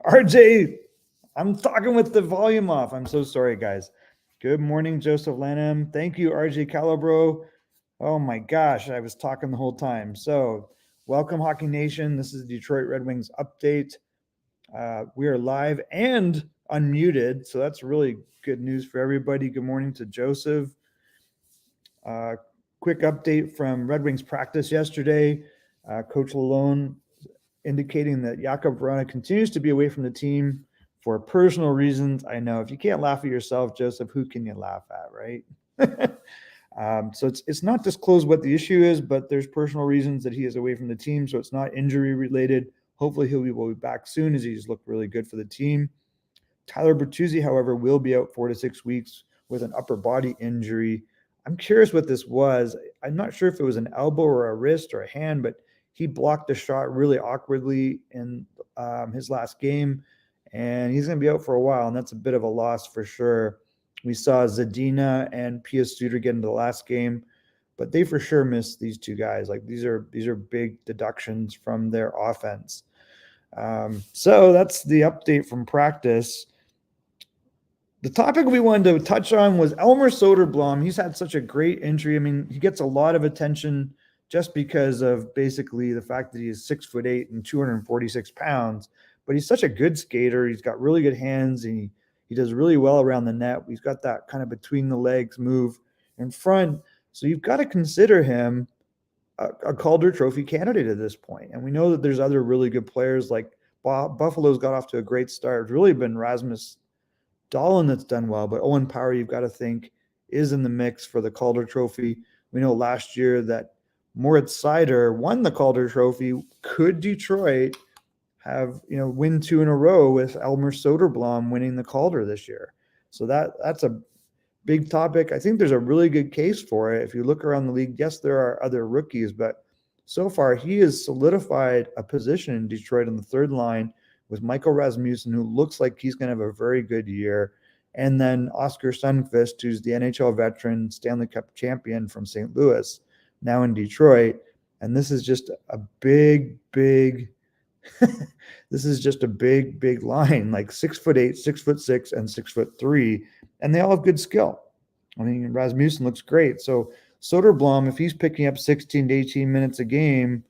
RJ, I'm talking with the volume off. I'm so sorry, guys. Good morning, Joseph Lanham. Thank you, RJ Calabro. Oh my gosh, I was talking the whole time. So, welcome, Hockey Nation. This is Detroit Red Wings update. We are live and unmuted, so that's really good news for everybody. Good morning to Joseph. Quick update from Red Wings practice yesterday. Coach Lalone indicating that Jakub Vrana continues to be away from the team for personal reasons. I know if you can't laugh at yourself, Joseph, who can you laugh at, right? So it's not disclosed what the issue is, but there's personal reasons that he is away from the team. So it's not injury related. Hopefully will be back soon, as he's looked really good for the team. Tyler Bertuzzi, however, will be out 4 to 6 weeks with an upper body injury. I'm curious what this was. I'm not sure if it was an elbow or a wrist or a hand, but he blocked a shot really awkwardly in his last game, and he's going to be out for a while, and that's a bit of a loss for sure. We saw Zadina and Pia Suter get into the last game, but they for sure missed these two guys. Like these are big deductions from their offense. So that's the update from practice. The topic we wanted to touch on was Elmer Soderblom. He's had such a great injury. I mean, he gets a lot of attention just because of basically the fact that he is 6'8" and 246 pounds, but he's such a good skater. He's got really good hands, and he does really well around the net. He's got that kind of between the legs move in front. So you've got to consider him a Calder Trophy candidate at this point. And we know that there's other really good players, like Buffalo's got off to a great start. It's really been Rasmus Dahlin that's done well, but Owen Power, you've got to think, is in the mix for the Calder Trophy. We know last year that Moritz Seider won the Calder Trophy. Could Detroit have, win 2 in a row with Elmer Soderblom winning the Calder this year? So that's a big topic. I think there's a really good case for it. If you look around the league, yes, there are other rookies, but so far he has solidified a position in Detroit on the third line with Michael Rasmussen, who looks like he's going to have a very good year. And then Oscar Sundqvist, who's the NHL veteran, Stanley Cup champion from St. Louis, now in Detroit. And this is just a big this is just a big line, like 6'8", 6'6", and 6'3", and they all have good skill. I mean, Rasmussen looks great. So Soderblom, if he's picking up 16 to 18 minutes a game,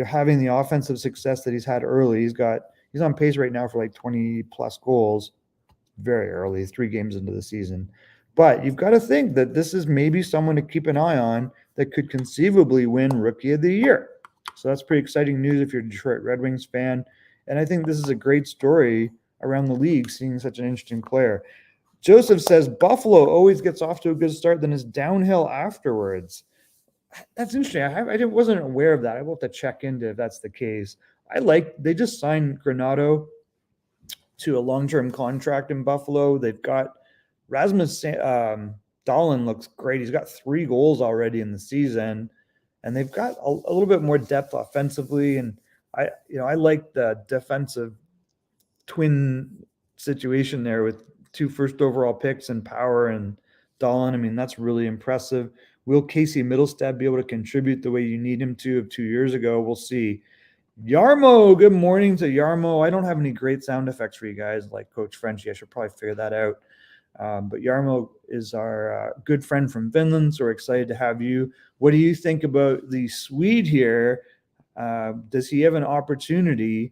having the offensive success that he's had early, he's on pace right now for like 20 plus goals very early, 3 games into the season. But you've got to think that this is maybe someone to keep an eye on that could conceivably win Rookie of the Year. So that's pretty exciting news if you're a Detroit Red Wings fan. And I think this is a great story around the league, seeing such an interesting player. Joseph says Buffalo always gets off to a good start, then is downhill afterwards. That's interesting. I wasn't aware of that. I will have to check into if that's the case. They just signed Granato to a long-term contract in Buffalo. They've got Rasmus Dahlin looks great. He's got 3 goals already in the season, and they've got a little bit more depth offensively. And I like the defensive twin situation there with 2 first overall picks and Power and Dahlin. I mean, that's really impressive. Will Casey Middlestad be able to contribute the way you need him to of 2 years ago? We'll see. Yarmo, good morning to Yarmo. I don't have any great sound effects for you guys like Coach Frenchie. I should probably figure that out. But Yarmo is our good friend from Finland, so we're excited to have you. What do you think about the Swede here? Does he have an opportunity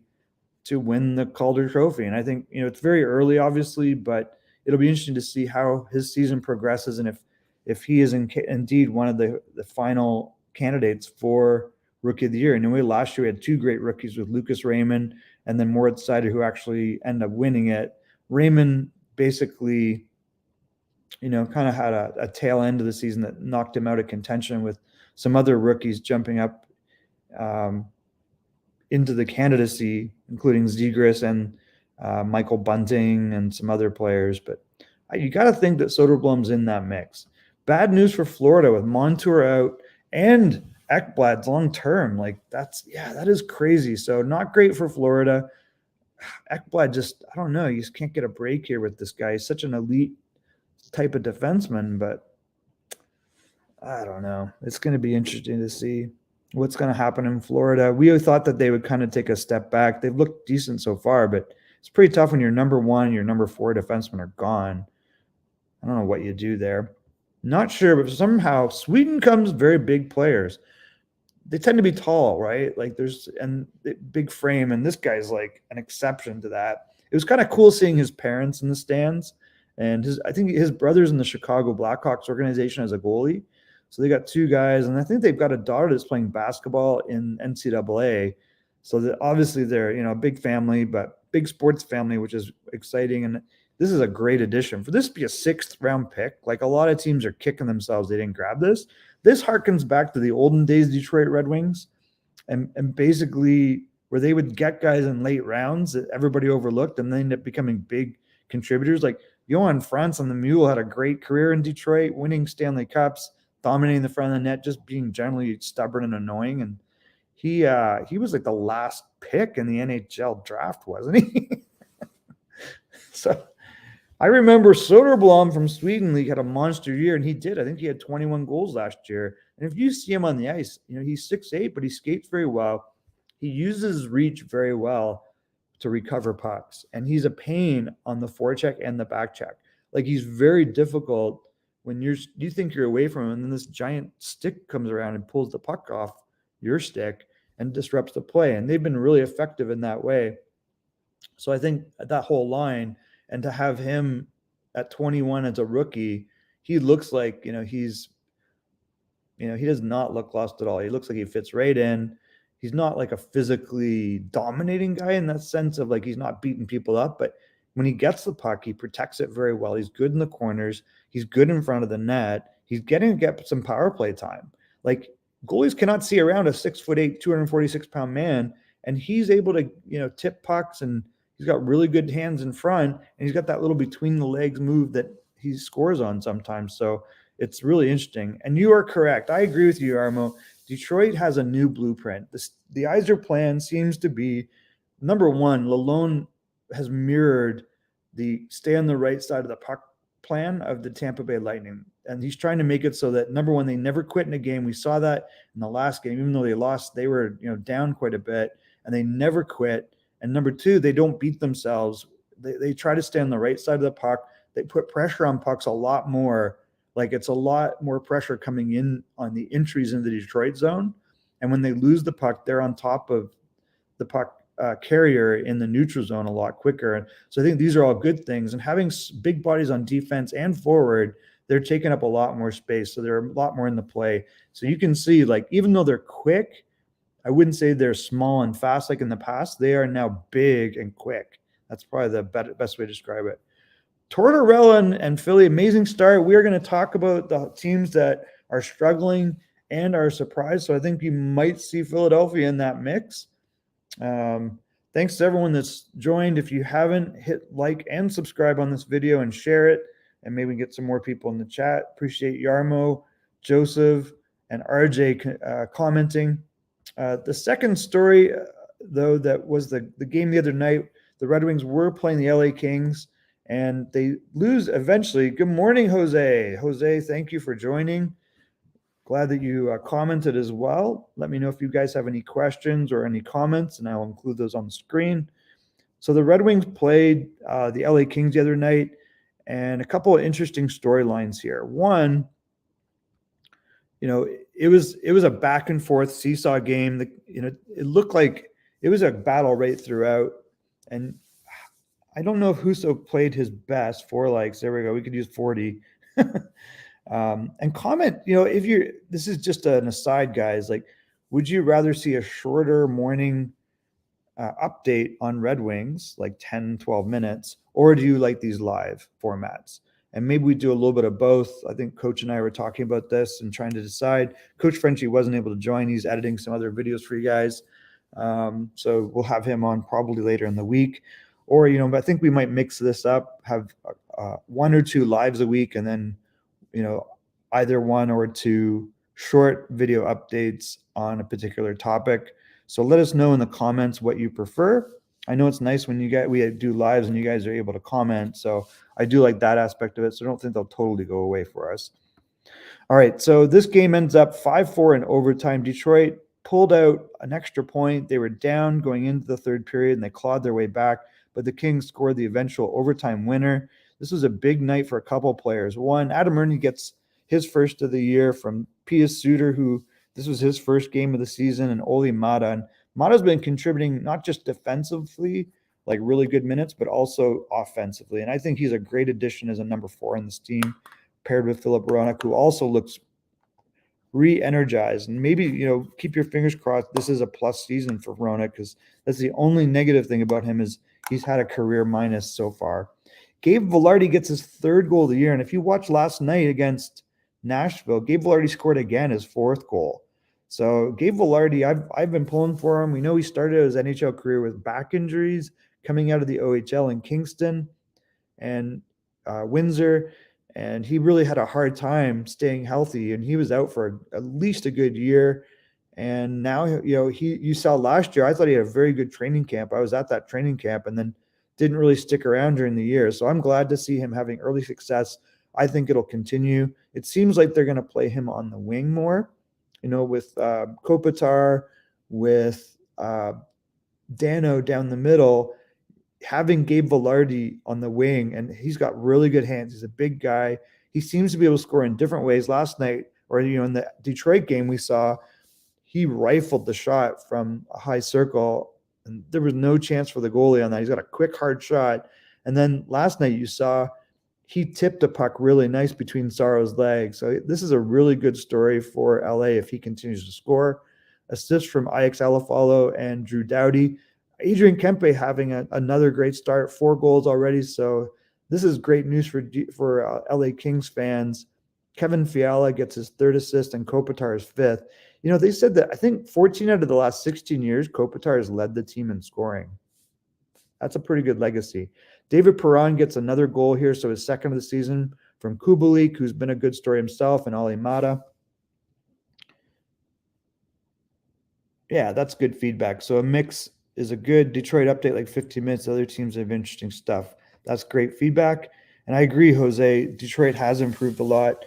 to win the Calder Trophy? And I think, it's very early, obviously, but it'll be interesting to see how his season progresses and if he is indeed one of the final candidates for Rookie of the Year. And last year we had 2 great rookies with Lucas Raymond and then Moritz Seider, who actually ended up winning it. Raymond basically, kind of had a tail end of the season that knocked him out of contention, with some other rookies jumping up into the candidacy, including Zegras and Michael Bunting and some other players. But you got to think that Soderblom's in that mix. Bad news for Florida with Montour out and Ekblad's long term. That is crazy. So not great for Florida. Ekblad I don't know. You just can't get a break here with this guy. He's such an elite type of defenseman, but I don't know. It's going to be interesting to see what's going to happen in Florida. We thought that they would kind of take a step back. They've looked decent so far, but it's pretty tough when your number 1, your number 4 defensemen are gone. I don't know what you do there. Not sure, but somehow Sweden comes very big players. They tend to be tall, right? Like and big frame, and this guy's like an exception to that. It was kind of cool seeing his parents in the stands, and I think his brother's in the Chicago Blackhawks organization as a goalie. So they got 2 guys, and I think they've got a daughter that's playing basketball in NCAA. So that obviously they're, a big family, but big sports family, which is exciting. And this is a great addition. For this to be a 6th round pick, like a lot of teams are kicking themselves they didn't grab this. This harkens back to the olden days Detroit Red Wings and basically where they would get guys in late rounds that everybody overlooked and they end up becoming big contributors. Like Johan Franz on the Mule had a great career in Detroit, winning Stanley Cups, dominating the front of the net, just being generally stubborn and annoying. And he was like the last pick in the NHL draft, wasn't he? So I remember Soderblom from Sweden League had a monster year, and he did. I think he had 21 goals last year. And if you see him on the ice, he's 6'8", but he skates very well. He uses his reach very well to recover pucks, and he's a pain on the forecheck and the back check. Like he's very difficult when you think you're away from him, and then this giant stick comes around and pulls the puck off your stick and disrupts the play. And they've been really effective in that way. So I think that whole line, and to have him at 21 as a rookie, he looks like, he does not look lost at all. He looks like he fits right in. He's not like a physically dominating guy in that sense of like he's not beating people up, but when he gets the puck, he protects it very well. He's good in the corners. He's good in front of the net. He's getting to get some power play time. Like goalies cannot see around a 6'8", 246-pound man, and he's able to, tip pucks, and he's got really good hands in front, and he's got that little between the legs move that he scores on sometimes. So it's really interesting. And you are correct. I agree with you, Armo. Detroit has a new blueprint. The Yzer plan seems to be, number 1, Lalonde has mirrored the stay on the right side of the puck plan of the Tampa Bay Lightning. And he's trying to make it so that, number 1, they never quit in a game. We saw that in the last game. Even though they lost, they were down quite a bit, and they never quit. And number 2, they don't beat themselves. They try to stay on the right side of the puck. They put pressure on pucks a lot more. Like it's a lot more pressure coming in on the entries into the Detroit zone. And when they lose the puck, they're on top of the puck carrier in the neutral zone a lot quicker. And so I think these are all good things. And having big bodies on defense and forward, they're taking up a lot more space. So they're a lot more in the play. So you can see, like, even though they're quick, I wouldn't say they're small and fast like in the past. They are now big and quick. That's probably the best way to describe it. Tortorella and Philly, amazing start. We are going to talk about the teams that are struggling and are surprised. So I think you might see Philadelphia in that mix. Thanks to everyone that's joined. If you haven't, hit like and subscribe on this video and share it, and maybe get some more people in the chat. Appreciate Yarmo, Joseph, and RJ commenting. The second story, though, that was the game the other night. The Red Wings were playing the LA Kings, and they lose eventually. Good morning, Jose. Jose, thank you for joining. Glad that you commented as well. Let me know if you guys have any questions or any comments, and I'll include those on the screen. So the Red Wings played the LA Kings the other night, and a couple of interesting storylines here. One, it was a back and forth seesaw game. It looked like it was a battle right throughout. And I don't know if Husso played his best. 4 likes. There we go. We could use 40. And comment, this is just an aside, guys. Like, would you rather see a shorter morning update on Red Wings, like 10, 12 minutes, or do you like these live formats? And maybe we do a little bit of both. I think Coach and I were talking about this and trying to decide. Coach Frenchie wasn't able to join. He's editing some other videos for you guys. So we'll have him on probably later in the week. Or, but I think we might mix this up, have 1 or 2 lives a week, and then, either 1 or 2 short video updates on a particular topic. So let us know in the comments what you prefer. I know it's nice when we do lives and you guys are able to comment. So I do like that aspect of it. So I don't think they'll totally go away for us. All right. So this game ends up 5-4 in overtime. Detroit pulled out an extra point. They were down going into the third period, and they clawed their way back. but the Kings scored the eventual overtime winner. This was a big night for a couple players. One, Adam Erne gets his first of the year from Pius Suter, who this was his first game of the season, and Olli Mata. And Mata's been contributing not just defensively, like really good minutes, but also offensively. And I think he's a great addition as a number 4 in this team, paired with Filip Hronek, who also looks re-energized. And maybe, keep your fingers crossed this is a plus season for Vrana, because that's the only negative thing about him is he's had a career minus so far. Gabe Vilardi gets his 3rd goal of the year. And if you watch last night against Nashville, Gabe Vilardi scored again his 4th goal. So Gabe Vilardi, I've been pulling for him. We know he started his NHL career with back injuries coming out of the OHL in Kingston and Windsor. And he really had a hard time staying healthy, and he was out for at least a good year. And now, you saw last year, I thought he had a very good training camp. I was at that training camp and then didn't really stick around during the year. So I'm glad to see him having early success. I think it'll continue. It seems like they're going to play him on the wing more, with Kopitar, with Dano down the middle, having Gabe Vilardi on the wing, and he's got really good hands. He's a big guy. He seems to be able to score in different ways. Last night, or in the Detroit game, we saw he rifled the shot from a high circle, and there was no chance for the goalie on that. He's got a quick, hard shot. And then last night you saw he tipped a puck really nice between Saro's legs. So this is a really good story for LA if he continues to score. Assists from Ix Alafalo and Drew Doughty. Adrian Kempe having another great start, 4 goals already. So this is great news for LA Kings fans. Kevin Fiala gets his 3rd assist and Kopitar's 5th. They said that I think 14 out of the last 16 years, Kopitar has led the team in scoring. That's a pretty good legacy. David Perron gets another goal here, so his 2nd of the season from Kubalik, who's been a good story himself, and Olli Mata. Yeah, that's good feedback. So a mix is a good Detroit update, like 15 minutes. Other teams have interesting stuff. That's great feedback. And I agree, Jose, Detroit has improved a lot.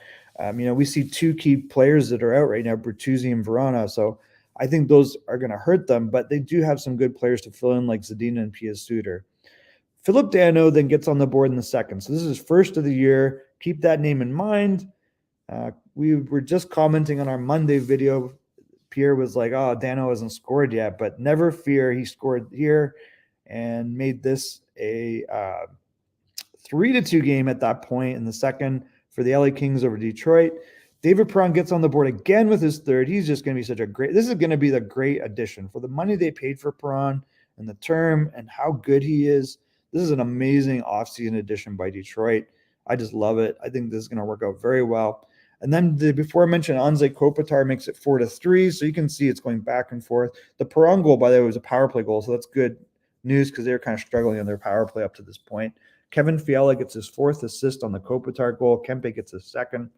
We see 2 key players that are out right now, Bertuzzi and Vrana. So I think those are going to hurt them, but they do have some good players to fill in, like Zadina and Pius Suter. Filip Dano then gets on the board in the 2nd. So this is his 1st of the year. Keep that name in mind. We were just commenting on our Monday video. Pierre was like, oh, Dano hasn't scored yet, but never fear. He scored here and made this a 3-2 game at that point in the 2nd for the LA Kings over Detroit. David Perron gets on the board again with his 3rd. He's just going to be this is going to be the great addition for the money they paid for Perron and the term and how good he is. This is an amazing offseason addition by Detroit. I just love it. I think this is going to work out very well. And then before I mentioned, Anze Kopitar makes it 4-3. So you can see it's going back and forth. The Perron goal, by the way, was a power play goal. So that's good news because they were kind of struggling on their power play up to this point. Kevin Fiala gets his 4th assist on the Kopitar goal. Kempe gets his 2nd.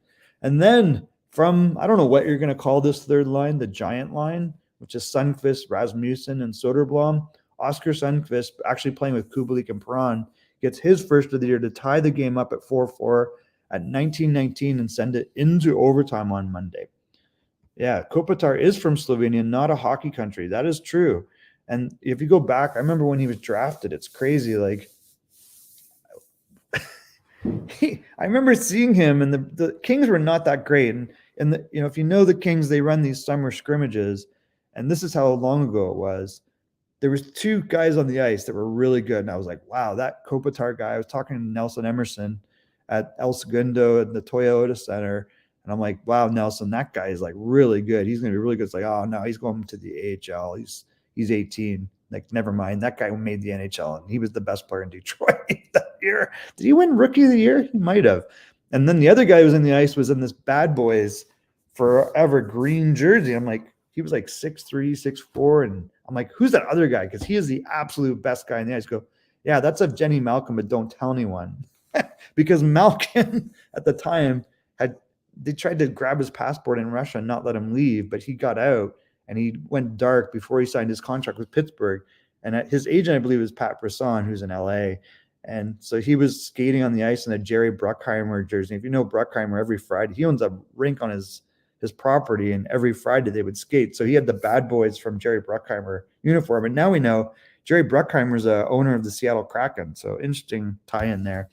And then from, I don't know what you're going to call this 3rd line, the giant line, which is Sundqvist, Rasmussen, and Soderblom. Oscar Sundqvist, actually playing with Kubalik and Perron, gets his 1st of the year to tie the game up at 4-4 at 19-19 and send it into overtime on Monday. Yeah, Kopitar is from Slovenia, not a hockey country. That is true. And if you go back, I remember when he was drafted, it's crazy. Like, I remember seeing him, and the Kings were not that great. And if you know the Kings, they run these summer scrimmages, and this is how long ago it was. There was 2 guys on the ice that were really good, and I was like, wow, that Kopitar guy. I was talking to Nelson Emerson at El Segundo at the Toyota Center, and I'm like, wow, Nelson, that guy is like really good. He's going to be really good. It's like, oh no, he's going to the AHL. He's 18. Like, never mind. That guy made the NHL, and he was the best player in Detroit that year. Did he win Rookie of the Year? He might have. And then the other guy who was in the ice was in this Bad Boys Forever green jersey. I'm like, he was like 6'3", 6'4", and I'm like, who's that other guy? Because he is the absolute best guy in the ice. Go, yeah, that's Evgeny Malkin, but don't tell anyone. Because Malkin at the time they tried to grab his passport in Russia and not let him leave, but he got out and he went dark before he signed his contract with Pittsburgh. And his agent, I believe, is Pat Brisson, who's in LA. And so he was skating on the ice in a Jerry Bruckheimer jersey. If you know Bruckheimer, every Friday, he owns a rink on his property, and every Friday they would skate. So he had the Bad Boys from Jerry Bruckheimer uniform. And now we know Jerry Bruckheimer's a owner of the Seattle Kraken. So interesting tie-in there.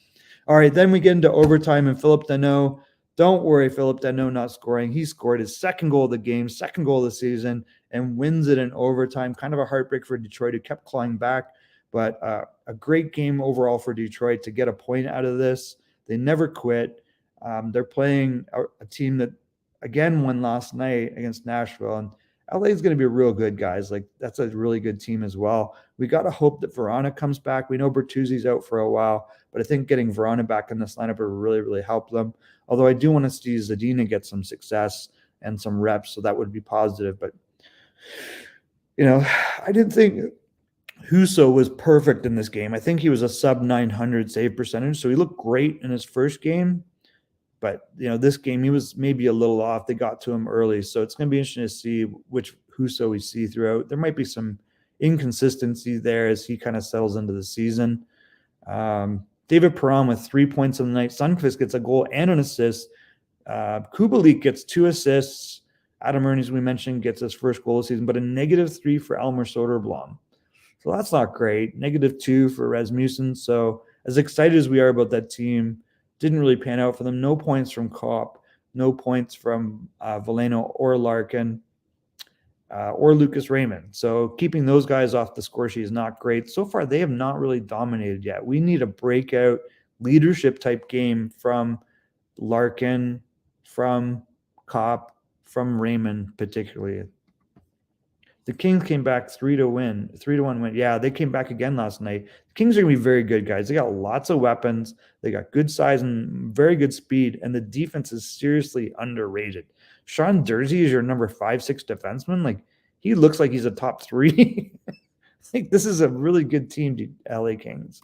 All right, then we get into overtime, and Phillip Danault. Don't worry, Phillip Danault not scoring. He scored his second goal of the game, second goal of the season, and wins it in overtime. Kind of a heartbreak for Detroit, who kept clawing back, but a great game overall for Detroit to get a point out of this. They never quit. They're playing a team that, again, won last night against Nashville, and LA is going to be real good, guys. Like, that's a really good team as well. We got to hope that Vrana comes back. We know Bertuzzi's out for a while, but I think getting Vrana back in this lineup will really, really help them. Although I do want to see Zadina get some success and some reps, so that would be positive. But, I didn't think Husso was perfect in this game. I think he was a sub-900 save percentage, so he looked great in his first game. But, this game, he was maybe a little off. They got to him early, so it's going to be interesting to see which Husso we see throughout. There might be some inconsistency there as he kind of settles into the season. David Perron with 3 points on the night. Sundqvist gets a goal and an assist. Kubalik gets 2 assists. Adam Ernie, as we mentioned, gets his first goal of the season, but a -3 for Elmer Soderblom. So that's not great. -2 for Rasmussen. So as excited as we are about that team, didn't really pan out for them. No points from Kopp. No points from Veleno or Larkin or Lucas Raymond. So keeping those guys off the score sheet is not great. So far, they have not really dominated yet. We need a breakout leadership type game from Larkin, from Kopp, from Raymond particularly. The Kings came back 3-1 win. Yeah, they came back again last night. The Kings are going to be very good, guys. They got lots of weapons. They got good size and very good speed, and the defense is seriously underrated. Sean Durzi is your number 5-6 defenseman. Like, he looks like he's a top 3. Like, this is a really good team, LA Kings.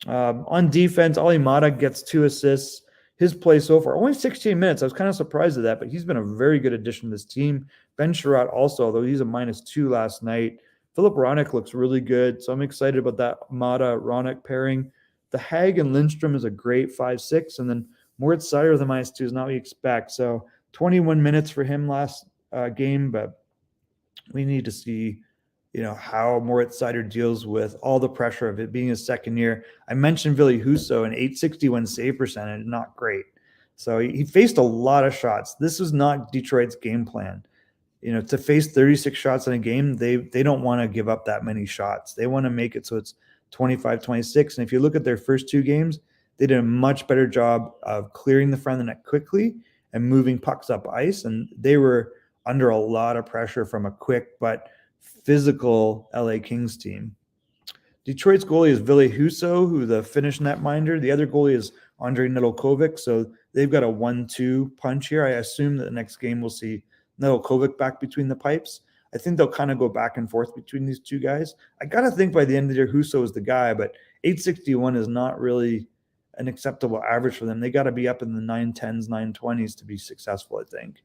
On defense, Ali Mata gets 2 assists. His play so far, only 16 minutes. I was kind of surprised at that, but he's been a very good addition to this team. Ben Sherratt also, although he's a -2 last night. Philip Ronik looks really good, so I'm excited about that Mata-Ronik pairing. The Hag and Lindstrom is a great 5-6, and then Moritz Seider with a -2 is not what we expect. So 21 minutes for him last game, but we need to see how Moritz Seider deals with all the pressure of it being his second year. I mentioned Ville Husso, an .861 save percentage, not great. So he faced a lot of shots. This was not Detroit's game plan. To face 36 shots in a game, they don't want to give up that many shots. They want to make it so it's 25-26. And if you look at their first 2 games, they did a much better job of clearing the front of the net quickly and moving pucks up ice. And they were under a lot of pressure from a quick but physical LA Kings team. Detroit's goalie is Ville Husso, who the Finnish netminder. The other goalie is Andrei Nedeljkovic. So they've got a 1-2 punch here. I assume that the next game we'll see Nedeljkovic back between the pipes. I think they'll kind of go back and forth between these two guys. I got to think by the end of the year, Husso is the guy, but 861 is not really an acceptable average for them. They got to be up in the 910s, 920s to be successful, I think.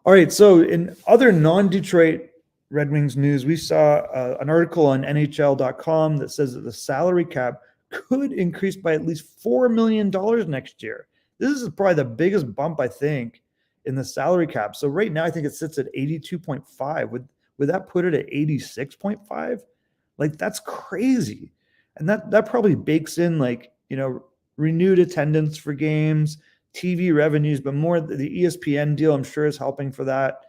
All right, so in other non-Detroit Red Wings news, we saw an article on NHL.com that says that the salary cap could increase by at least $4 million next year. This is probably the biggest bump, I think, in the salary cap. So right now, I think it sits at 82.5. Would that put it at 86.5? Like, that's crazy. And that probably bakes in, like, renewed attendance for games, TV revenues, but more the ESPN deal, I'm sure, is helping for that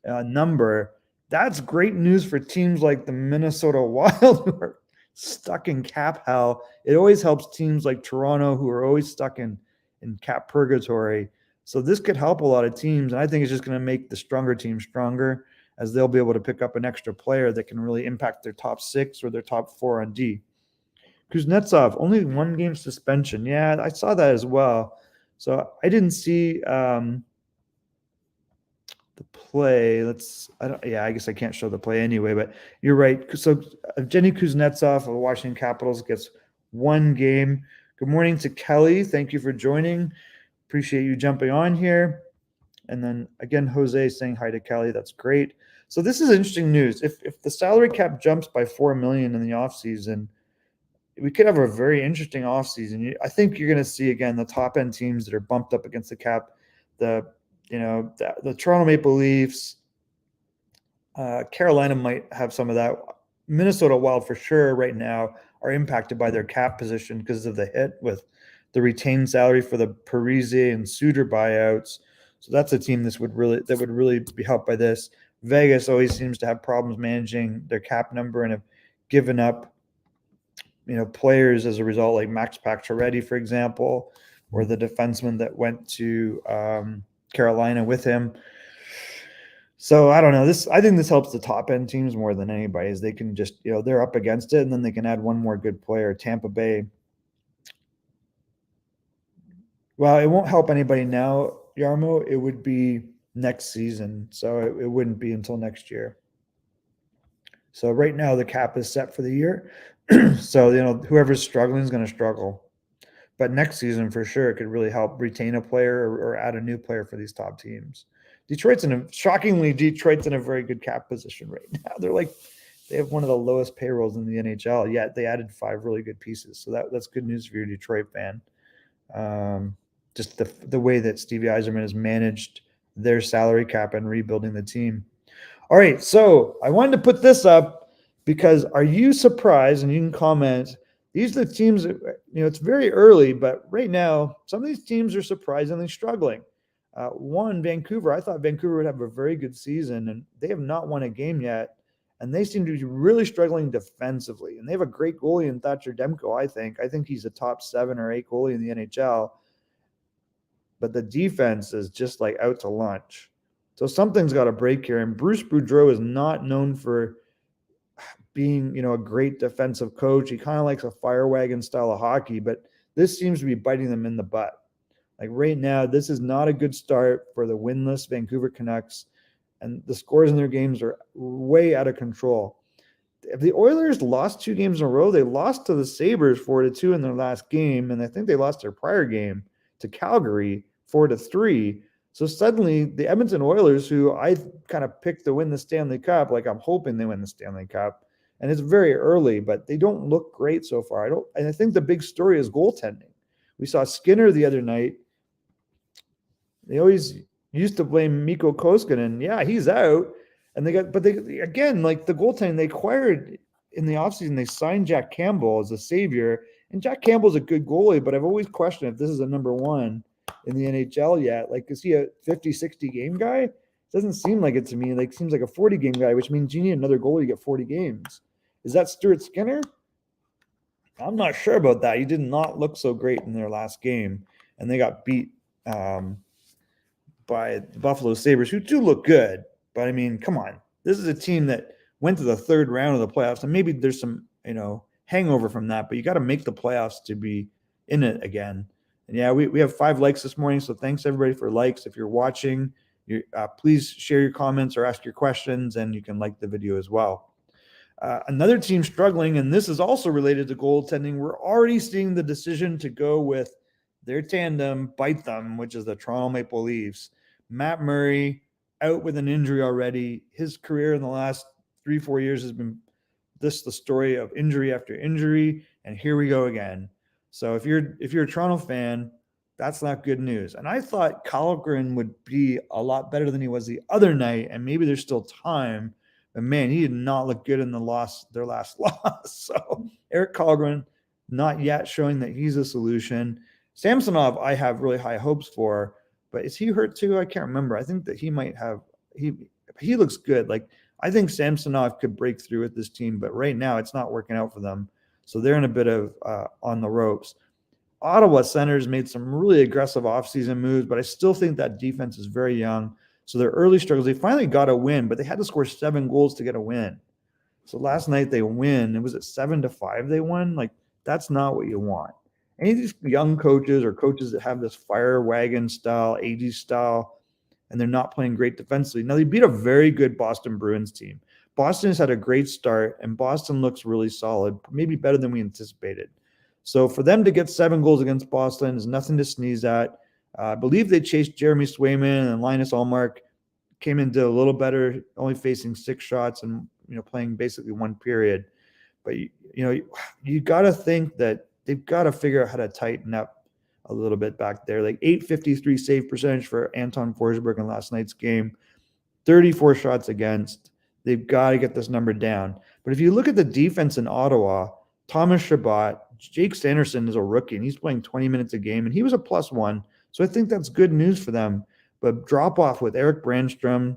number. That's great news for teams like the Minnesota Wild, who are stuck in cap hell. It always helps teams like Toronto, who are always stuck in cap purgatory. So this could help a lot of teams, and I think it's just going to make the stronger teams stronger, as they'll be able to pick up an extra player that can really impact their top 6 or their top 4 on D. Kuznetsov, only 1 game suspension. Yeah, I saw that as well. So I didn't see the play. I guess I can't show the play anyway, but you're right. So Evgeny Kuznetsov of the Washington Capitals gets 1 game. Good morning to Kelly. Thank you for joining. Appreciate you jumping on here. And then again, Jose saying hi to Kelly. That's great. So this is interesting news. If the salary cap jumps by $4 million in the offseason, we could have a very interesting offseason. I think you're going to see, again, the top end teams that are bumped up against the cap. The Toronto Maple Leafs, Carolina might have some of that. Minnesota Wild for sure right now are impacted by their cap position because of the hit with the retained salary for the Parise and Suter buyouts. So that's a team that would really be helped by this. Vegas always seems to have problems managing their cap number and have given up, players as a result, like Max Pacioretty, for example, or the defenseman that went to Carolina with him. So I don't know. I think this helps the top end teams more than anybody, is they can just, they're up against it, and then they can add one more good player. Tampa Bay. Well, it won't help anybody now, Yarmo. It would be next season. So it wouldn't be until next year. So right now the cap is set for the year. So, whoever's struggling is going to struggle. But next season, for sure, it could really help retain a player or add a new player for these top teams. Shockingly, Detroit's in a very good cap position right now. They have one of the lowest payrolls in the NHL, yet they added 5 really good pieces. So that's good news for your Detroit fan. Just the way that Stevie Yzerman has managed their salary cap and rebuilding the team. All right, so I wanted to put this up because are you surprised, and you can comment, these are the teams that, it's very early, but right now, some of these teams are surprisingly struggling. One, Vancouver. I thought Vancouver would have a very good season, and they have not won a game yet, and they seem to be really struggling defensively. And they have a great goalie in Thatcher Demko, I think. I think he's a top 7 or 8 goalie in the NHL. But the defense is just like out to lunch. So something's got to break here. And Bruce Boudreau is not known for being, a great defensive coach. He kind of likes a fire wagon style of hockey, but this seems to be biting them in the butt. Like right now, this is not a good start for the winless Vancouver Canucks, and the scores in their games are way out of control. If the Oilers lost 2 games in a row, they lost to the Sabres 4-2 in their last game, and I think they lost their prior game to Calgary 4-3. So suddenly the Edmonton Oilers, who I kind of picked to win the Stanley Cup, like I'm hoping they win the Stanley Cup, and it's very early, but they don't look great so far. And I think the big story is goaltending. We saw Skinner the other night. They always used to blame Mikko Koskinen. Yeah, he's out. And the goaltending, they acquired in the offseason, they signed Jack Campbell as a savior. And Jack Campbell's a good goalie, but I've always questioned if this is a number 1 in the NHL yet. Like, is he a 50, 60 game guy? It doesn't seem like it to me. Like, seems like a 40 game guy, which means you need another goalie to get 40 games. Is that Stuart Skinner? I'm not sure about that. He did not look so great in their last game, and they got beat by the Buffalo Sabres, who do look good. But, I mean, come on. This is a team that went to the 3rd round of the playoffs, and maybe there's some, hangover from that, but you got to make the playoffs to be in it again. And, yeah, we have 5 likes this morning, so thanks, everybody, for likes. If you're watching, please share your comments or ask your questions, and you can like the video as well. Another team struggling, and this is also related to goaltending. We're already seeing the decision to go with their tandem, bite them, which is the Toronto Maple Leafs. Matt Murray out with an injury already. His career in the last 3-4 years has been the story of injury after injury, and here we go again. So if you're a Toronto fan, that's not good news. And I thought Kallgren would be a lot better than he was the other night, and maybe there's still time. But man, he did not look good in their last loss. So Eric Kallgren, not yet showing that he's a solution. Samsonov, I have really high hopes for, but is he hurt too? I can't remember. I think that he might have. He looks good. Like, I think Samsonov could break through with this team, but right now it's not working out for them. So they're in a bit of on the ropes. Ottawa Senators made some really aggressive offseason moves, but I still think that defense is very young. So their early struggles, they finally got a win, but they had to score 7 goals to get a win. So last night they win. It was at 7-5 they won. Like, that's not what you want. Any of these young coaches or coaches that have this fire wagon style, 80s style, and they're not playing great defensively. Now, they beat a very good Boston Bruins team. Boston has had a great start, and Boston looks really solid, maybe better than we anticipated. So for them to get 7 goals against Boston is nothing to sneeze at. I believe they chased Jeremy Swayman, and Linus Ullmark came into a little better, only facing 6 shots and playing basically 1 period. But you got to think that they've got to figure out how to tighten up a little bit back there. Like, .853 save percentage for Anton Forsberg in last night's game, 34 shots against. They've got to get this number down. But if you look at the defense in Ottawa, Thomas Chabot, Jake Sanderson is a rookie, and he's playing 20 minutes a game, and he was a +1. So I think that's good news for them. But drop off with Eric Brandstrom,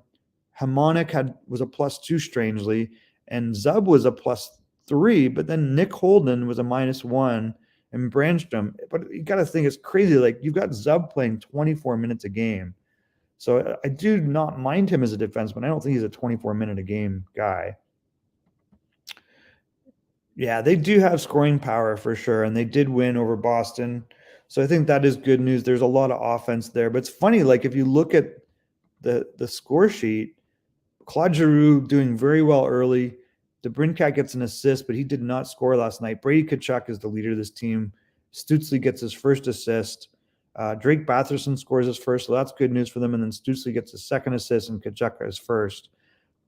Hamonic was a +2 strangely, and Zub was a +3, but then Nick Holden was a -1 and Brandstrom. But you got to think it's crazy. Like you've got Zub playing 24 minutes a game. So I do not mind him as a defenseman. I don't think he's a 24-minute a game guy. Yeah, they do have scoring power for sure, and they did win over Boston. So I think that is good news. There's a lot of offense there. But it's funny, like if you look at the score sheet, Claude Giroux doing very well early. DeBrincat gets an assist, but he did not score last night. Brady Tkachuk is the leader of this team. Stützle gets his first assist. Drake Batherson scores his first, so that's good news for them. And then Stützle gets his second assist, and Tkachuk his first.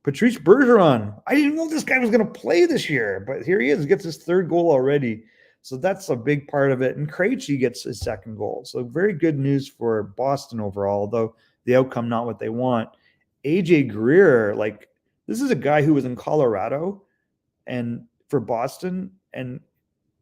Patrice Bergeron. I didn't know this guy was going to play this year, but here he is. Gets his third goal already. So that's a big part of it. And Krejci gets his second goal. So very good news for Boston overall, although the outcome not what they want. AJ Greer, like this is a guy who was in Colorado and for Boston. And,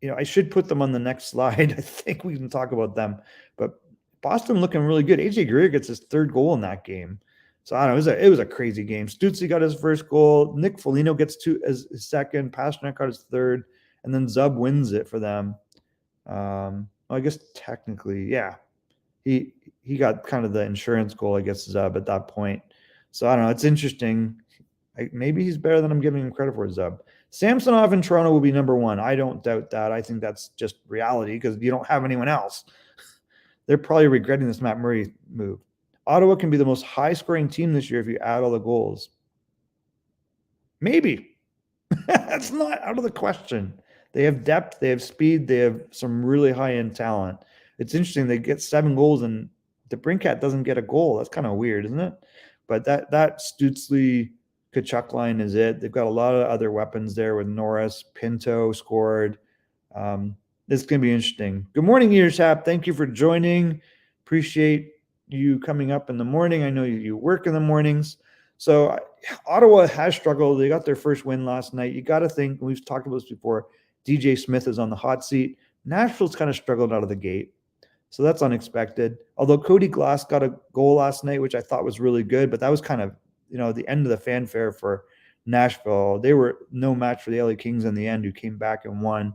you know, I should put them on the next slide. I think we can talk about them. But Boston looking really good. AJ Greer gets his third goal in that game. So I don't know, it was a crazy game. Stützle got his first goal. Nick Foligno gets his second. Pasternak got his third. And then Zub wins it for them. Well, I guess technically, yeah. He got kind of the insurance goal, I guess, Zub at that point. So I don't know. It's interesting. Maybe he's better than I'm giving him credit for, Zub. Samsonov in Toronto will be number 1. I don't doubt that. I think that's just reality because you don't have anyone else. They're probably regretting this Matt Murray move. Ottawa can be the most high-scoring team this year if you add all the goals. Maybe. That's not out of the question. They have depth, they have speed, they have some really high-end talent. It's interesting. They get 7 goals, and DeBrincat doesn't get a goal. That's kind of weird, isn't it? But that Stützle Tkachuk line is it. They've got a lot of other weapons there with Norris. Pinto scored. This is going to be interesting. Good morning, Ears Tap. Thank you for joining. Appreciate you coming up in the morning. I know you work in the mornings. So Ottawa has struggled. They got their first win last night. You got to think, we've talked about this before, DJ Smith is on the hot seat. Nashville's kind of struggled out of the gate. So that's unexpected. Although Cody Glass got a goal last night, which I thought was really good, but that was kind of, you know, the end of the fanfare for Nashville. They were no match for the LA Kings in the end, who came back and won.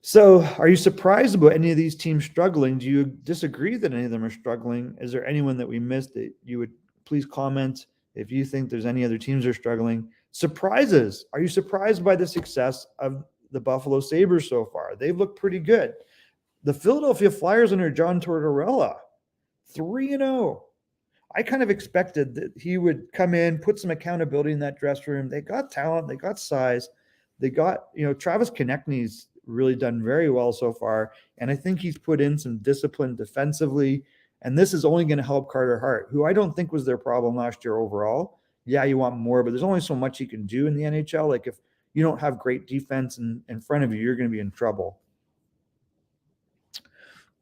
So are you surprised about any of these teams struggling? Do you disagree that any of them are struggling? Is there anyone that we missed that you would please comment if you think there's any other teams that are struggling? Surprises. Are you surprised by the success of the Buffalo Sabres so far? They've looked pretty good. The Philadelphia Flyers under John Tortorella, 3-0. I kind of expected that he would come in, put some accountability in that dressing room. They got talent. They got size. They got, you know, Travis Konechny's really done very well so far. And I think he's put in some discipline defensively. And this is only going to help Carter Hart, who I don't think was their problem last year overall. Yeah, you want more, but there's only so much you can do in the NHL. Like if you don't have great defense in front of you, you're going to be in trouble.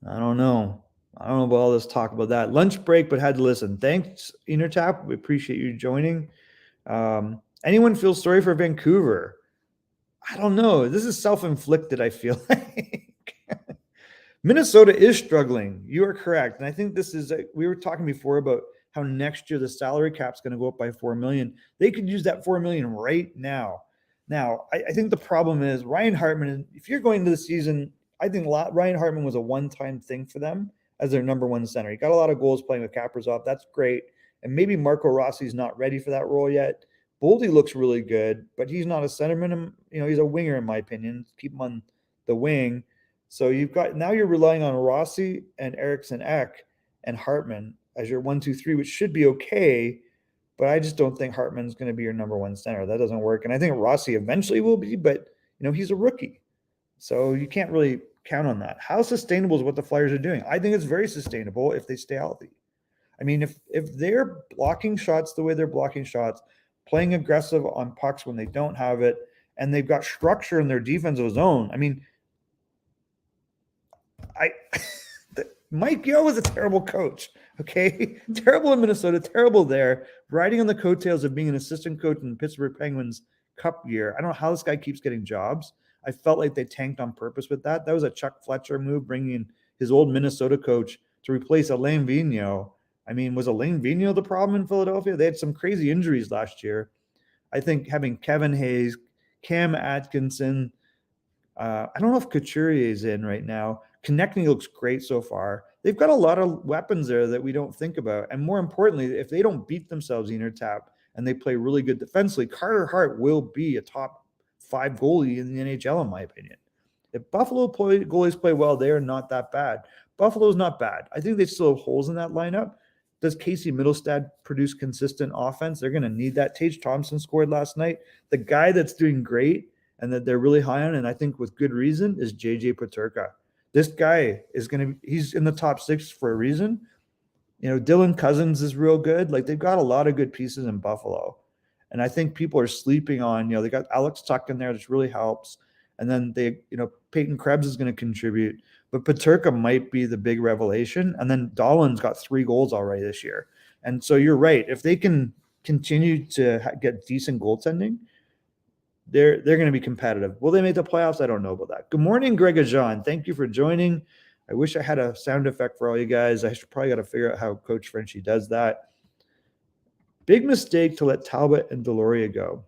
I don't know about all this talk about that. Lunch break, but had to listen. Thanks, Intertap. We appreciate you joining. Anyone feel sorry for Vancouver? I don't know. This is self-inflicted, I feel like. Minnesota is struggling. You are correct. And I think this is, we were talking before about how next year the salary cap is going to go up by $4 million. They could use that $4 million right now. Now, I think the problem is Ryan Hartman, if you're going into the season, I think Ryan Hartman was a one-time thing for them as their number 1 center. He got a lot of goals playing with Kaprizov. That's great. And maybe Marco Rossi's not ready for that role yet. Boldy looks really good, but he's not a centerman. You know, he's a winger in my opinion. Keep him on the wing. So now you're relying on Rossi and Eriksson Ek and Hartman as your 1, 2, 3, which should be okay. But I just don't think Hartman's going to be your number 1 center. That doesn't work. And I think Rossi eventually will be, but you know, he's a rookie. So you can't really count on that. How sustainable is what the Flyers are doing? I think it's very sustainable if they stay healthy. I mean, if they're blocking shots the way they're blocking shots, playing aggressive on pucks when they don't have it, and they've got structure in their defensive zone. I mean, Mike Yeo was a terrible coach. Okay. Terrible in Minnesota, terrible there, riding on the coattails of being an assistant coach in the Pittsburgh Penguins Cup year. I don't know how this guy keeps getting jobs. I felt like they tanked on purpose with that. That was a Chuck Fletcher move, bringing in his old Minnesota coach to replace Alain Vigneault. I mean, was Alain Vigneault the problem in Philadelphia? They had some crazy injuries last year. I think having Kevin Hayes, Cam Atkinson, I don't know if Couturier is in right now. Connecting looks great so far. They've got a lot of weapons there that we don't think about. And more importantly, if they don't beat themselves in tap and they play really good defensively, Carter Hart will be a top 5 goalie in the NHL, in my opinion. If Buffalo goalies play well, they are not that bad. Buffalo's not bad. I think they still have holes in that lineup. Does Casey Middlestad produce consistent offense? They're going to need that. Tage Thompson scored last night. The guy that's doing great and that they're really high on, and I think with good reason, is JJ Peterka. This guy is he's in the top 6 for a reason. You know, Dylan Cousins is real good. Like, they've got a lot of good pieces in Buffalo. And I think people are sleeping on, they got Alex Tuck in there, which really helps. And then Peyton Krebs is going to contribute. But Peterka might be the big revelation. And then Dahlin's got 3 goals already this year. And so you're right. If they can continue to get decent goaltending, they're going to be competitive. Will they make the playoffs? I don't know about that. Good morning, Greg Jean. Thank you for joining. I wish I had a sound effect for all you guys. I should probably got to figure out how Coach Frenchie does that. Big mistake to let Talbot and Deloria go.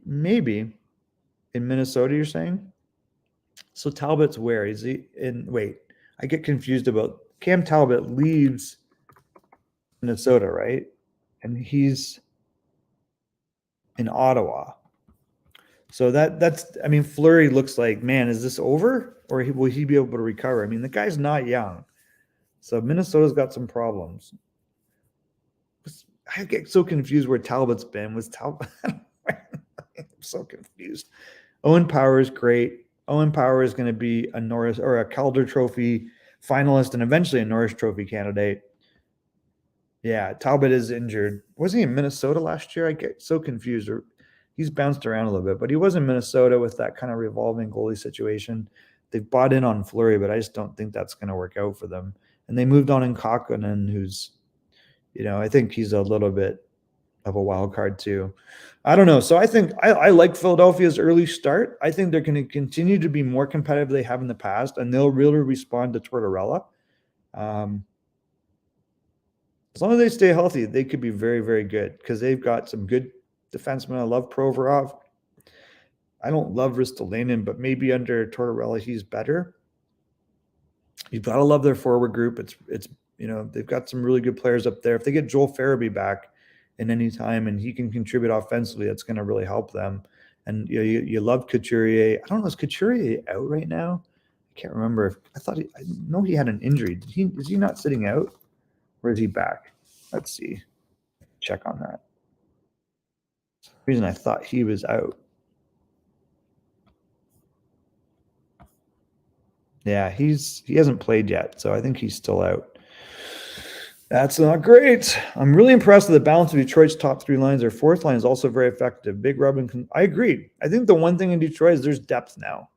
Maybe. In Minnesota, you're saying? So Talbot's where? Is he in? Wait, I get confused about Cam Talbot leaves Minnesota, right? And he's in Ottawa. So that's, I mean, Fleury looks like, man, is this over? Or will he be able to recover? I mean, the guy's not young. So Minnesota's got some problems. I get so confused where Talbot's been. Was Talbot? I'm so confused. Owen Power is great. Owen Power is going to be a Norris or a Calder Trophy finalist and eventually a Norris Trophy candidate. Yeah, Talbot is injured. Was he in Minnesota last year? I get so confused. He's bounced around a little bit, but he was in Minnesota with that kind of revolving goalie situation. They've bought in on Fleury, but I just don't think that's going to work out for them. And they moved on in Kakkonen, who's, I think he's a little bit of a wild card too. I don't know. So I think I like Philadelphia's early start. I think they're going to continue to be more competitive than they have in the past, and they'll really respond to Tortorella. As long as they stay healthy, they could be very, very good because they've got some good defensemen. I love Provorov. I don't love Ristolainen, but maybe under Tortorella, he's better. You've got to love their forward group. It's they've got some really good players up there. If they get Joel Farabee back in any time and he can contribute offensively, that's going to really help them. And you love Couturier. I don't know, is Couturier out right now? I can't remember. I know he had an injury. Is he not sitting out? Or is he back? Let's see. Check on that. For some reason I thought he was out. Yeah, he hasn't played yet, so I think he's still out. That's not great. I'm really impressed with the balance of Detroit's top 3 lines. Their 4th line is also very effective. Big Robin, I agree. I think the one thing in Detroit is there's depth now.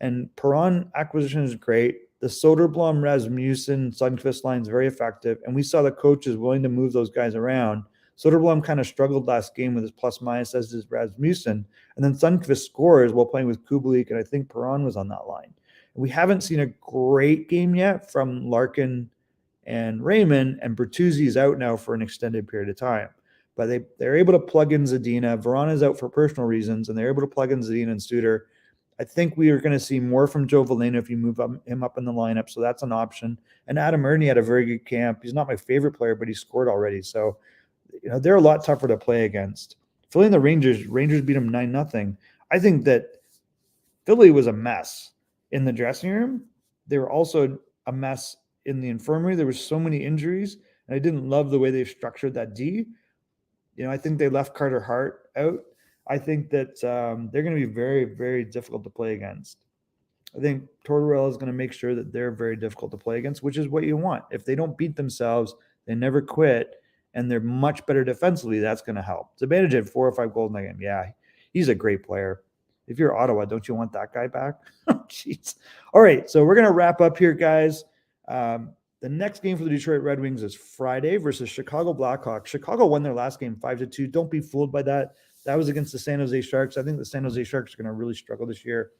And Perron acquisition is great. The Soderblom, Rasmussen, Sundqvist line is very effective. And we saw the coaches willing to move those guys around. Soderblom kind of struggled last game with his plus-minus, as did Rasmussen. And then Sundqvist scores while playing with Kubalik, and I think Perron was on that line. We haven't seen a great game yet from Larkin and Raymond, and Bertuzzi is out now for an extended period of time. But they're able to plug in Zadina. Vrana is out for personal reasons, and they're able to plug in Zadina and Suter. I think we are going to see more from Joe Veleno if you move him up in the lineup, so that's an option. And Adam Ernie had a very good camp. He's not my favorite player, but he scored already. So, they're a lot tougher to play against. Philly and the Rangers beat them 9-0. I think that Philly was a mess in the dressing room. They were also a mess in the infirmary. There were so many injuries, and I didn't love the way they structured that D. I think they left Carter Hart out. I think that they're going to be very, very difficult to play against. I think Tortorella is going to make sure that they're very difficult to play against, which is what you want. If they don't beat themselves, they never quit, and they're much better defensively, that's going to help. Zibanejad had 4 or 5 goals in that game. Yeah, he's a great player. If you're Ottawa, don't you want that guy back? Jeez. All right, so we're going to wrap up here, guys. The next game for the Detroit Red Wings is Friday versus Chicago Blackhawks. Chicago won their last game 5-2. Don't be fooled by that. That was against the San Jose Sharks. I think the San Jose Sharks are going to really struggle this year.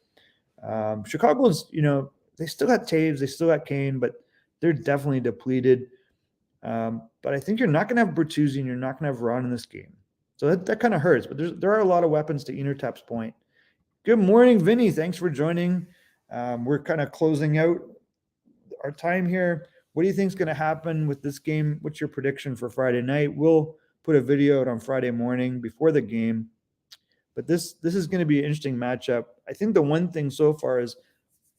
Chicago's, they still got Taves, they still got Kane, but they're definitely depleted. But I think you're not going to have Bertuzzi and you're not going to have Vrana in this game. So that kind of hurts. But there are a lot of weapons to Enertap's point. Good morning, Vinny. Thanks for joining. We're kind of closing out our time here. What do you think is going to happen with this game? What's your prediction for Friday night? We'll put a video out on Friday morning before the game. But this is going to be an interesting matchup. I think the one thing so far is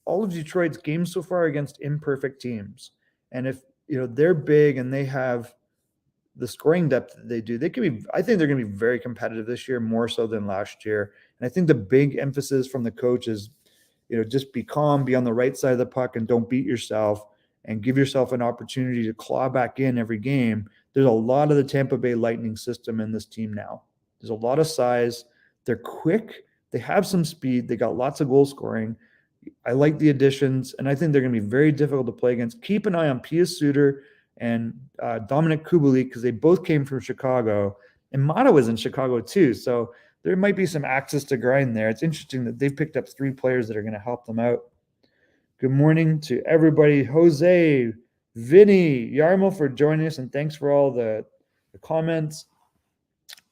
all of Detroit's games so far against imperfect teams. And if they're big and they have the scoring depth that they do, I think they're going to be very competitive this year, more so than last year. And I think the big emphasis from the coach is, just be calm, be on the right side of the puck, and don't beat yourself, and give yourself an opportunity to claw back in every game. There's a lot of the Tampa Bay Lightning system in this team now. There's a lot of size. They're quick. They have some speed. They got lots of goal scoring. I like the additions, and I think they're going to be very difficult to play against. Keep an eye on Pius Suter and Dominic Kubalik, because they both came from Chicago, and Mata was in Chicago too. So there might be some axes to grind there. It's interesting that they've picked up 3 players that are going to help them out. Good morning to everybody. Jose, Vinny, Yarmo for joining us, and thanks for all the comments.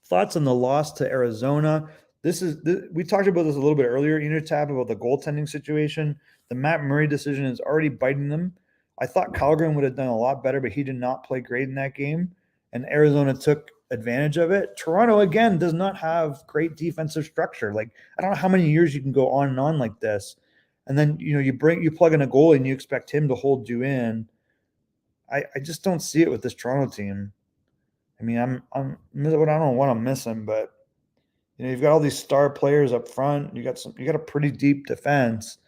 Thoughts on the loss to Arizona? We talked about this a little bit earlier, Enertap, about the goaltending situation. The Matt Murray decision is already biting them. I thought Calgren would have done a lot better, but he did not play great in that game, and Arizona took advantage of it. Toronto, again, does not have great defensive structure. Like, I don't know how many years you can go on and on like this. And then, you plug in a goalie and you expect him to hold you in. I just don't see it with this Toronto team. I mean, I don't know what I'm missing, but you've got all these star players up front. You got a pretty deep defense,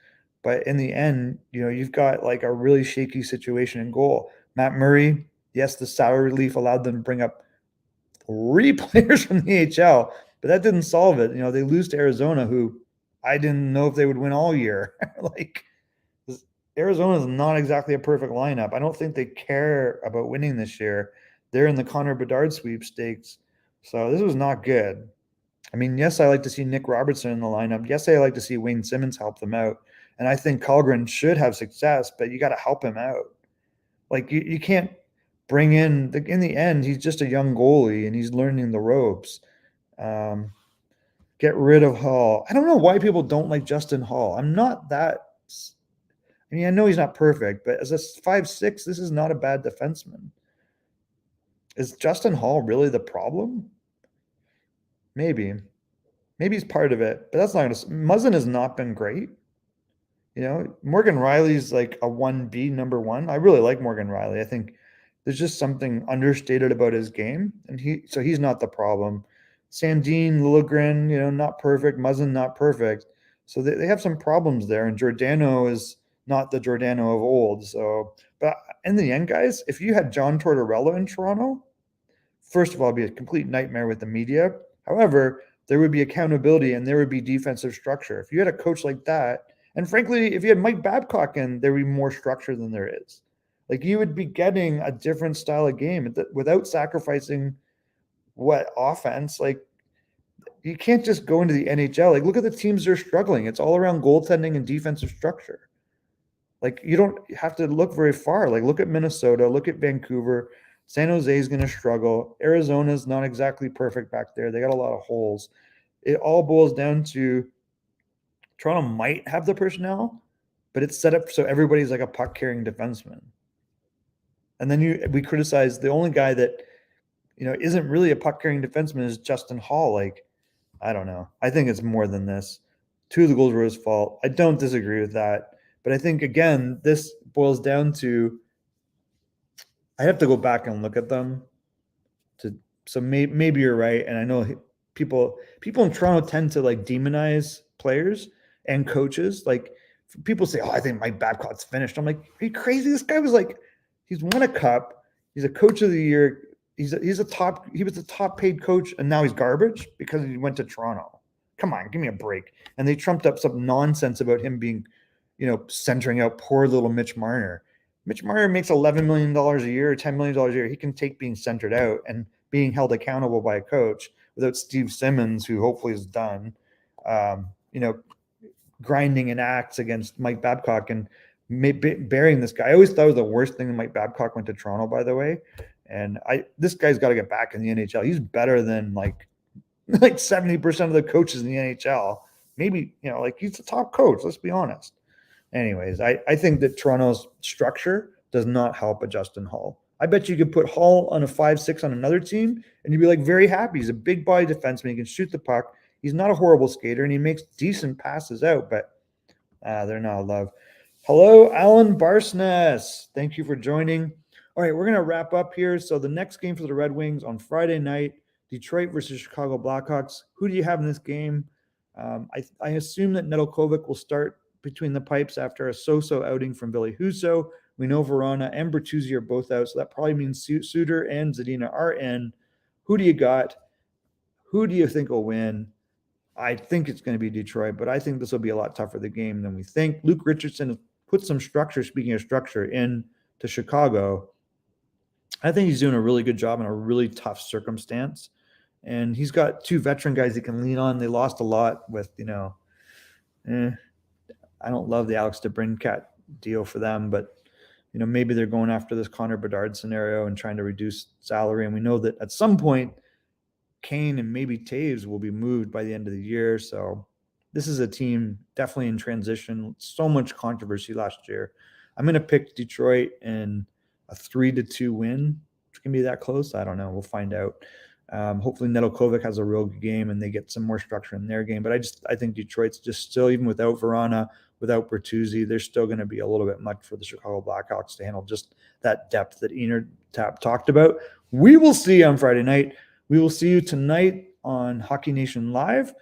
but in the end, you've got like a really shaky situation in goal. Matt Murray, yes, the salary relief allowed them to bring up 3 players from the AHL, but that didn't solve it. They lose to Arizona, who I didn't know if they would win all year. Like, Arizona is not exactly a perfect lineup. I don't think they care about winning this year. They're in the Connor Bedard sweepstakes. So this was not good. I mean, yes, I like to see Nick Robertson in the lineup. Yes, I like to see Wayne Simmons help them out. And I think Calgren should have success, but you got to help him out. Like, you can't bring in the end, he's just a young goalie and he's learning the ropes. Get rid of Hall. I don't know why people don't like Justin Hall. I'm not that. I mean, I know he's not perfect, but as a 5'6", this is not a bad defenseman. Is Justin Hall really the problem? Maybe he's part of it, but that's not going to. Muzzin has not been great. Morgan Riley's like a 1B number 1. I really like Morgan Riley. I think there's just something understated about his game, and he's not the problem. Sandin, Liljegren, not perfect. Muzzin, not perfect. So they have some problems there, and Giordano is not the Giordano of old. So, but in the end, guys, if you had John Tortorella in Toronto, first of all, it'd be a complete nightmare with the media. However, there would be accountability and there would be defensive structure. If you had a coach like that, and frankly, if you had Mike Babcock in, there would be more structure than there is. Like, you would be getting a different style of game without sacrificing offense. Like, you can't just go into the NHL. Like, look at the teams that are struggling. It's all around goaltending and defensive structure. Like, you don't have to look very far. Like, look at Minnesota, look at Vancouver. San Jose is going to struggle. Arizona's not exactly perfect back there. They got a lot of holes. It all boils down to Toronto might have the personnel, but it's set up so everybody's like a puck-carrying defenseman. And then we criticize the only guy that, isn't really a puck-carrying defenseman is Justin Hall. Like, I don't know. I think it's more than this. 2 of the goals were his fault. I don't disagree with that. But I think, again, this boils down to I have to go back and look at them. So maybe you're right. And I know people in Toronto tend to like demonize players and coaches. Like, people say, "Oh, I think Mike Babcock's finished." I'm like, "Are you crazy? This guy was like, he's won a cup. He's a coach of the year. He was a top paid coach, and now he's garbage because he went to Toronto. come on, give me a break. And they trumped up some nonsense about him being, centering out poor little Mitch Marner. Mitch Marner makes $11 million a year, $10 million a year. He can take being centered out and being held accountable by a coach without Steve Simmons, who hopefully is done, grinding an axe against Mike Babcock and burying this guy. I always thought it was the worst thing that Mike Babcock went to Toronto, by the way. And this guy's got to get back in the NHL. He's better than like 70% of the coaches in the NHL. Maybe, he's the top coach. Let's be honest. Anyways, I think that Toronto's structure does not help a Justin Holl. I bet you could put Holl on a 5-6 on another team, and you'd be like very happy. He's a big body defenseman. He can shoot the puck. He's not a horrible skater, and he makes decent passes out, but they're not love. Hello, Alan Barsness. Thank you for joining. All right, we're going to wrap up here. So the next game for the Red Wings on Friday night, Detroit versus Chicago Blackhawks. Who do you have in this game? I assume that Nedeljkovic will start between the pipes after a so-so outing from Ville Husso. We know Vrana and Bertuzzi are both out, so that probably means Suter and Zadina are in. Who do you got? Who do you think will win? I think it's going to be Detroit, but I think this will be a lot tougher the game than we think. Luke Richardson has put some structure, speaking of structure, in to Chicago. I think he's doing a really good job in a really tough circumstance. And he's got two veteran guys he can lean on. They lost a lot with, I don't love the Alex DeBrincat deal for them, but maybe they're going after this Connor Bedard scenario and trying to reduce salary. And we know that at some point, Kane and maybe Taves will be moved by the end of the year. So this is a team definitely in transition. So much controversy last year. I'm going to pick Detroit in a 3-2 win. It's going to be that close. I don't know. We'll find out. Hopefully Nedeljkovic has a real good game and they get some more structure in their game. But I think Detroit's just still, even without Vrana, without Bertuzzi, they're still going to be a little bit much for the Chicago Blackhawks to handle just that depth that Enard talked about. We will see on Friday night. We will see you tonight on Hockey Nation Live.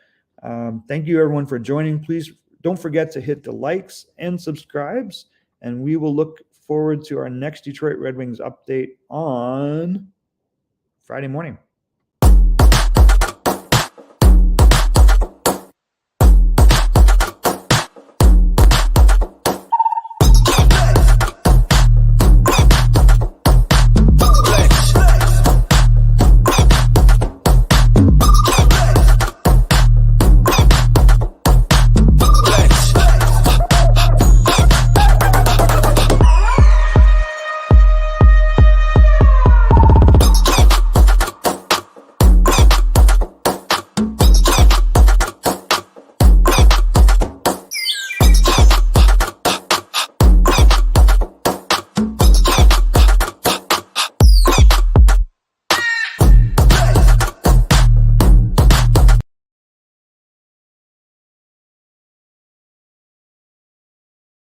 Thank you, everyone, for joining. Please don't forget to hit the likes and subscribes, and we will look forward to our next Detroit Red Wings update on Friday morning.